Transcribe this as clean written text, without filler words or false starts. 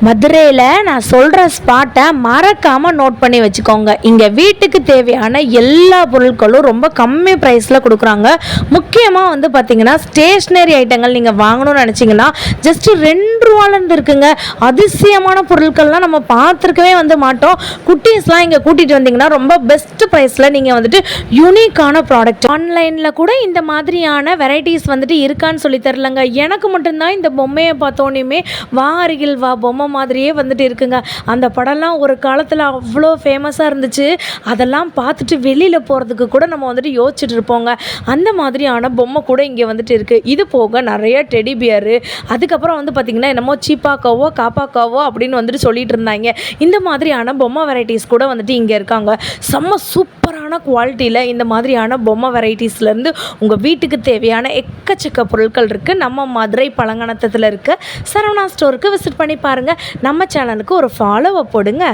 மதுரையில் நான் சொல்கிற ஸ்பாட்டை மறக்காமல் நோட் பண்ணி வச்சுக்கோங்க. இங்கே வீட்டுக்கு தேவையான எல்லா பொருட்களும் ரொம்ப கம்மி ப்ரைஸில் கொடுக்குறாங்க. முக்கியமாக வந்து பார்த்திங்கன்னா ஸ்டேஷ்னரி ஐட்டங்கள் நீங்கள் வாங்கணும்னு நினச்சிங்கன்னா ஜஸ்ட்டு 2 ரூபாலேருந்து இருக்குங்க. அதிசயமான பொருட்கள்லாம் நம்ம பார்த்துருக்கவே வந்து மாட்டோம். குட்டீஸ்லாம் இங்கே கூட்டிகிட்டு வந்தீங்கன்னா ரொம்ப பெஸ்ட் ப்ரைஸில் நீங்கள் வந்துட்டு யூனிக்கான ப்ராடக்ட் ஆன்லைனில் கூட இந்த மாதிரியான வெரைட்டிஸ் வந்துட்டு இருக்கான்னு சொல்லி தரலங்க. எனக்கு மட்டும்தான் இந்த பொம்மையை பார்த்தோன்னே வா அருகில் வா பொம்மை மாதிரியே வந்துட்டு இருக்குங்க. அந்த படம்லாம் ஒரு காலத்தில் அவ்வளோ ஃபேமஸாக இருந்துச்சு. அதெல்லாம் பார்த்துட்டு வெளியில் போகிறதுக்கு கூட நம்ம வந்துட்டு யோசிச்சுட்டு இருப்போங்க. அந்த மாதிரியான பொம்மை கூட இங்கே வந்துட்டு இருக்குது. இது போக நிறைய டெடி பியரு, அதுக்கப்புறம் வந்து பார்த்திங்கன்னா என்னமோ சீப்பாக்காவோ காப்பாக்காவோ அப்படின்னு வந்துட்டு சொல்லிட்டு இருந்தாங்க. இந்த மாதிரியான பொம்மை வெரைட்டிஸ் கூட வந்துட்டு இங்கே இருக்காங்க. செம்ம சூப்பரான குவாலிட்டியில் இந்த மாதிரியான பொம்மை வெரைட்டிஸ்லேருந்து உங்கள் வீட்டுக்கு தேவையான எக்கச்சக்க பொருட்கள் இருக்குது. நம்ம மதுரை பழங்கணத்தத்தில் இருக்க சரவணா ஸ்டோருக்கு விசிட் பண்ணி பாருங்கள். நம்ம சேனலுக்கு ஒரு ஃபாலோவை போடுங்க.